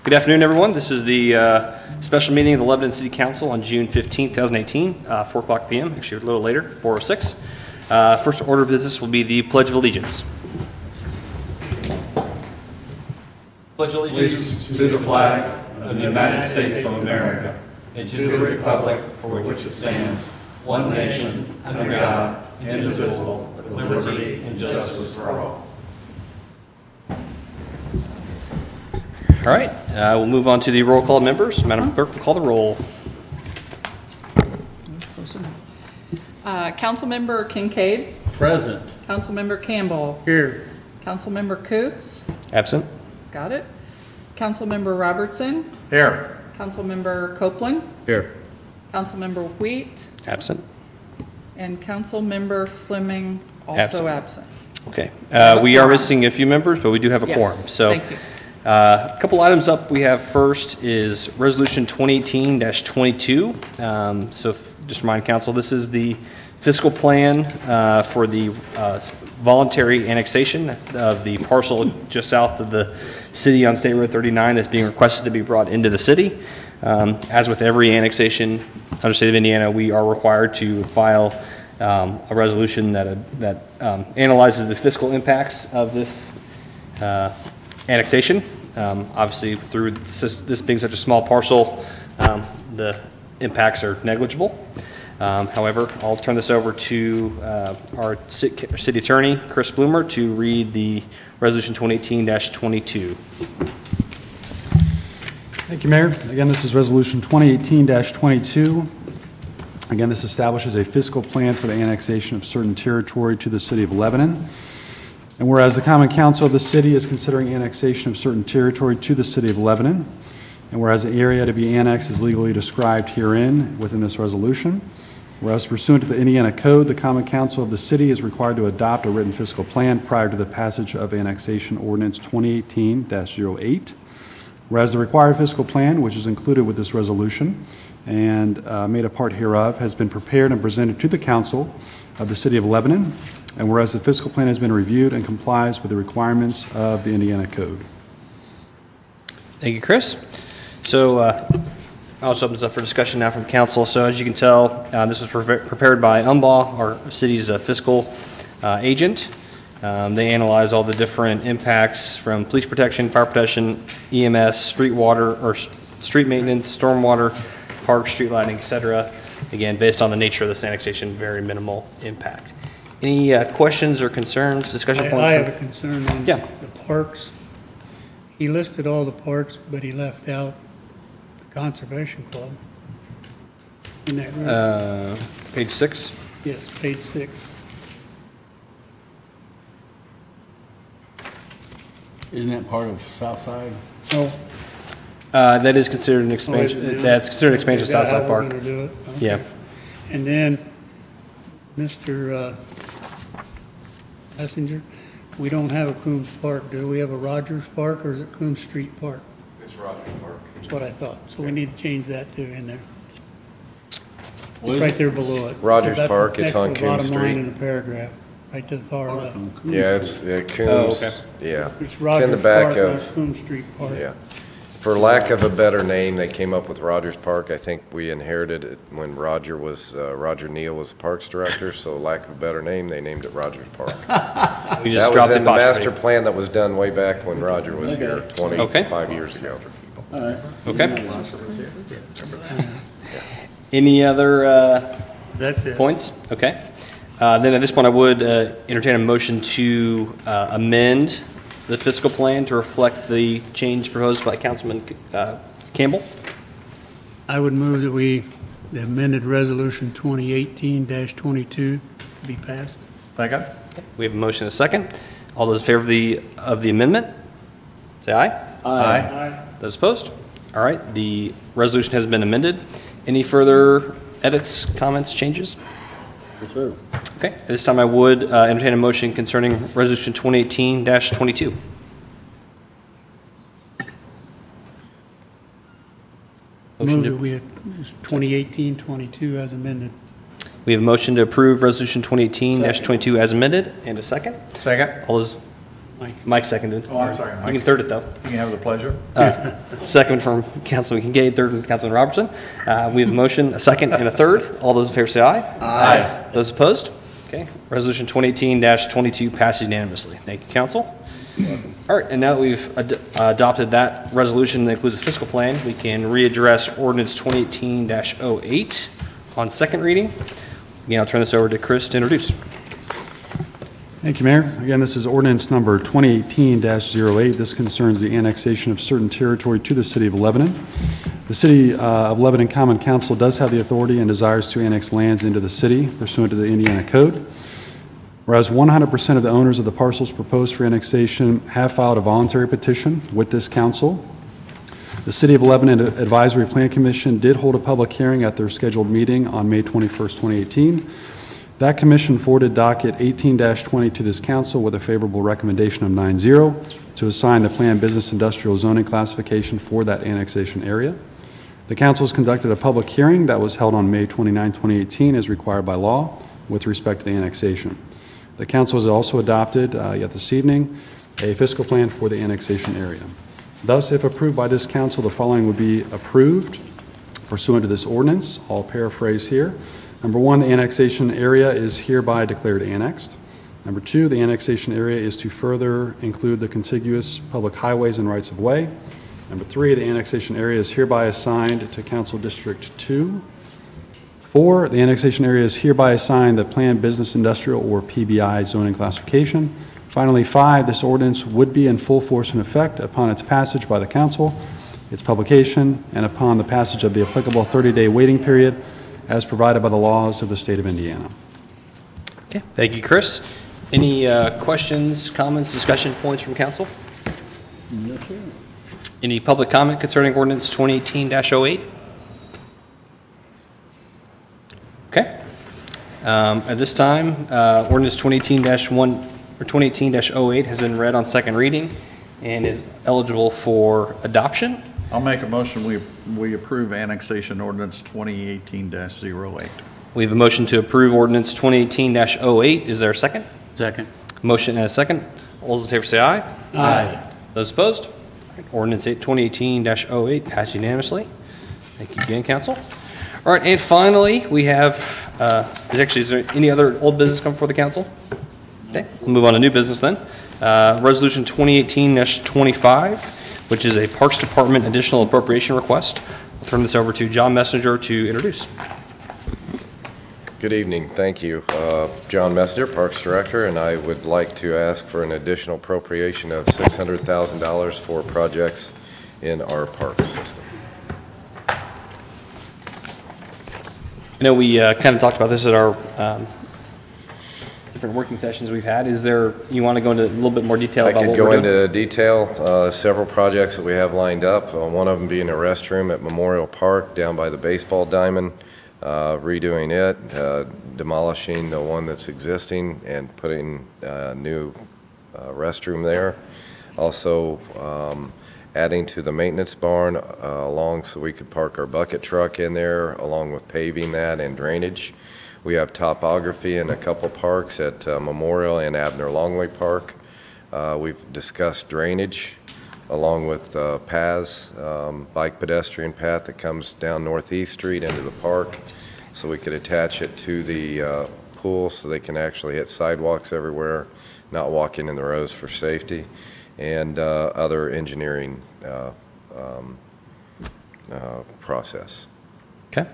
Good afternoon, everyone. This is the special meeting of the Lebanon City Council on June 15, 2018, 4 o'clock p.m., actually a little later, 4:06. First order of business will be the Pledge of Allegiance. Pledge of Allegiance to the flag of the United States of America and to the republic for which it stands, one nation, under God, indivisible, with liberty and justice for all. All right, we'll move on to the roll call members. Madam Clerk will call the roll. Councilmember Kincaid. Present. Councilmember Campbell. Here. Councilmember Coots. Absent. Got it. Councilmember Robertson. Here. Councilmember Copeland. Here. Councilmember Wheat. Absent. And Councilmember Fleming, also absent. Okay, we are missing a few members, but we do have a quorum. So, thank you. A couple items up we have first is Resolution 2018-22. Just remind Council, this is the fiscal plan for the voluntary annexation of the parcel just south of the city on State Road 39 that's being requested to be brought into the city. As with every annexation under the state of Indiana, we are required to file a resolution that analyzes the fiscal impacts of this annexation. Obviously, through this being such a small parcel, the impacts are negligible. However, I'll turn this over to our city attorney, Chris Bloomer, to read the Resolution 2018-22. Thank you, Mayor. Again, this is Resolution 2018-22. Again, this establishes a fiscal plan for the annexation of certain territory to the city of Lebanon. And whereas the Common Council of the city is considering annexation of certain territory to the city of Lebanon, and whereas the area to be annexed is legally described herein within this resolution, whereas pursuant to the Indiana Code, the Common Council of the city is required to adopt a written fiscal plan prior to the passage of Annexation Ordinance 2018-08, whereas the required fiscal plan, which is included with this resolution and made a part hereof, has been prepared and presented to the Council of the city of Lebanon, and whereas the fiscal plan has been reviewed and complies with the requirements of the Indiana Code. Thank you, Chris. So I'll just open this up for discussion now from council. So as you can tell, this was prepared by UMBAH, our city's fiscal agent. They analyze all the different impacts from police protection, fire protection, EMS, street water, or street maintenance, stormwater, park, street lighting, etc. Again, based on the nature of this annexation, very minimal impact. Any questions or concerns, discussion points? I have a concern on the parks. He listed all the parks, but he left out the Conservation Club. In that room. Page 6? Yes, page 6. Isn't that part of Southside? No. That is considered an expansion. That's considered an expansion of Southside Park. We're going to do it? Okay. Yeah. And then, Mr. Messenger, we don't have a Coombs Park, do we? We have a Rogers Park, or is it Coombs Street Park? It's Rogers Park. That's what I thought. So we need to change that too in there. It's right there below it. Rogers That's Park, next it's on to the bottom Coombs line Street. in the paragraph, right to the far left. Yeah, it's Coombs. Oh, okay. Yeah. It's in the Rogers back Park, of. not Coombs Street Park. Yeah. For lack of a better name, they came up with Rogers Park. I think we inherited it when Roger Neal was Parks Director, so lack of a better name, they named it Rogers Park. We just That dropped was in the apostrophe. master plan that was done way back when Roger was here 25 years ago. All right. Okay. Any other That's it. points? Okay. Then at this point, I would entertain a motion to amend the fiscal plan to reflect the change proposed by Councilman Campbell. I would move that the amended resolution 2018-22 be passed. Second. We have a motion and a second. All those in favor of the amendment, say aye. Aye. Those opposed? All right, the resolution has been amended. Any further edits, comments, changes? Yes, sir. Okay, at this time I would entertain a motion concerning Resolution 2018-22. Move that we had 2018-22 as amended. We have a motion to approve Resolution 2018-22 as amended, and a second. Second. All those Mike seconded. Oh, I'm sorry, You Mike. can third it, though. You can have the pleasure. Second from Councilman Kincaid, third from Councilman Robertson. We have a motion, a second, and a third. All those in favor say aye. Aye. Those opposed? Okay. Resolution 2018-22 passes unanimously. Thank you, council. All right, and now that we've adopted that resolution that includes a fiscal plan, we can readdress ordinance 2018-08 on second reading. Again, I'll turn this over to Chris to introduce. Thank you, Mayor. Again, this is ordinance number 2018-08. This concerns the annexation of certain territory to the City of Lebanon. The City of Lebanon Common Council does have the authority and desires to annex lands into the city pursuant to the Indiana Code. Whereas 100% of the owners of the parcels proposed for annexation have filed a voluntary petition with this council. The City of Lebanon Advisory Plan Commission did hold a public hearing at their scheduled meeting on May 21st, 2018. That commission forwarded docket 18-20 to this council with a favorable recommendation of 9-0 to assign the planned business industrial zoning classification for that annexation area. The council has conducted a public hearing that was held on May 29, 2018 as required by law with respect to the annexation. The council has also adopted, yet this evening, a fiscal plan for the annexation area. Thus, if approved by this council, the following would be approved pursuant to this ordinance. I'll paraphrase here. Number one, the annexation area is hereby declared annexed. Number two, the annexation area is to further include the contiguous public highways and rights of way. Number three, the annexation area is hereby assigned to Council District 2. 4, the annexation area is hereby assigned the planned business industrial or PBI zoning classification. Finally, 5, this ordinance would be in full force and effect upon its passage by the council, its publication, and upon the passage of the applicable 30-day waiting period as provided by the laws of the state of Indiana. Okay, thank you, Chris. Any questions, comments, discussion points from council? No, sir. Any public comment concerning ordinance 2018-08? Okay. At this time, ordinance 2018-1 or 2018-08 has been read on second reading and is eligible for adoption. I'll make a motion, we approve annexation ordinance 2018-08. We have a motion to approve ordinance 2018-08. Is there a second? Second. Motion and a second. All those in favor say aye. Aye. Those opposed? Ordinance 2018-08 passed unanimously. Thank you again, council. All right, and finally, we have, is there any other old business come before the council? Okay, we'll move on to new business then. Resolution 2018-25, which is a Parks Department additional appropriation request. I'll turn this over to John Messenger to introduce. Good evening, thank you. John Messenger, Parks Director, and I would like to ask for an additional appropriation of $600,000 for projects in our park system. I know we kind of talked about this at our different working sessions we've had. Is there, you want to go into a little bit more detail about what we're doing? I could go into detail, several projects that we have lined up, one of them being a restroom at Memorial Park down by the baseball diamond, redoing it, demolishing the one that's existing and putting a new restroom there. Also, adding to the maintenance barn along so we could park our bucket truck in there along with paving that and drainage. We have topography in a couple parks at Memorial and Abner Longley Park. We've discussed drainage along with paths, bike pedestrian path that comes down Northeast Street into the park so we could attach it to the pool so they can actually hit sidewalks everywhere, not walking in the roads for safety, and other engineering process. Okay.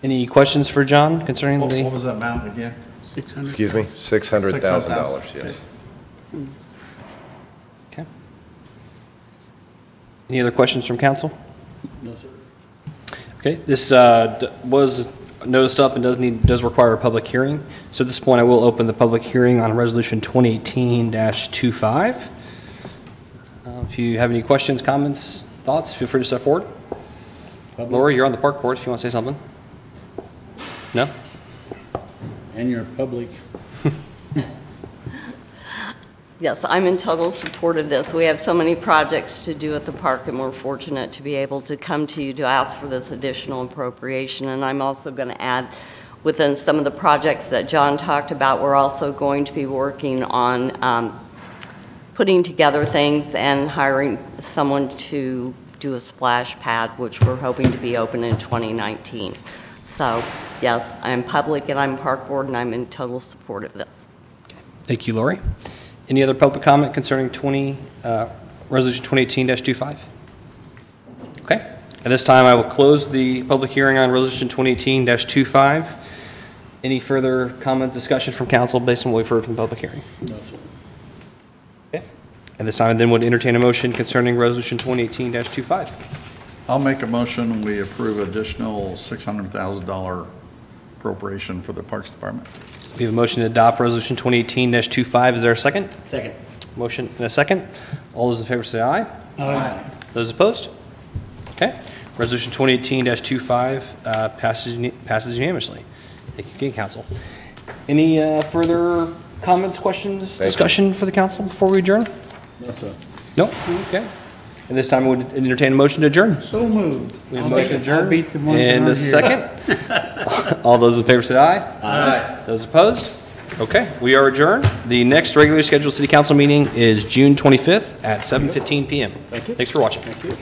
Any questions for John concerning What the? was that amount again? 600. Excuse me, $600,000, yes. Okay. Any other questions from council? No, sir. Okay, this was noticed up and does require a public hearing. So at this point, I will open the public hearing on Resolution 2018-25. If you have any questions, comments, thoughts, feel free to step forward. Laura, you're on the park board if you want to say something. No? And your public. Yes, I'm in total support of this. We have so many projects to do at the park, and we're fortunate to be able to come to you to ask for this additional appropriation. And I'm also going to add, within some of the projects that John talked about, we're also going to be working on putting together things and hiring someone to do a splash pad, which we're hoping to be open in 2019. So, yes, I'm public and I'm park board, and I'm in total support of this. Thank you, Lori. Any other public comment concerning Resolution 2018-25? Okay. At this time, I will close the public hearing on Resolution 2018-25. Any further comment, discussion from council based on what we've heard from the public hearing? No, sir. Okay. At this time, I then would entertain a motion concerning Resolution 2018-25. I'll make a motion, we approve additional $600,000 appropriation for the Parks Department. We have a motion to adopt Resolution 2018-25. Is there a second? Second. Motion and a second. All those in favor say aye. Aye. Those opposed? Okay. Resolution 2018-25 passes unanimously. Thank you, Council. Any further comments, questions, discussion for the council before we adjourn? No, sir. No? Okay. At this time, we would entertain a motion to adjourn. So moved. We have a motion to adjourn. I'll beat the ones that And a aren't here. second. All those in favor say aye. Aye. Those opposed? Okay, we are adjourned. The next regularly scheduled city council meeting is June 25th at 7:15 p.m. Thank you. Thanks for watching. Thank you.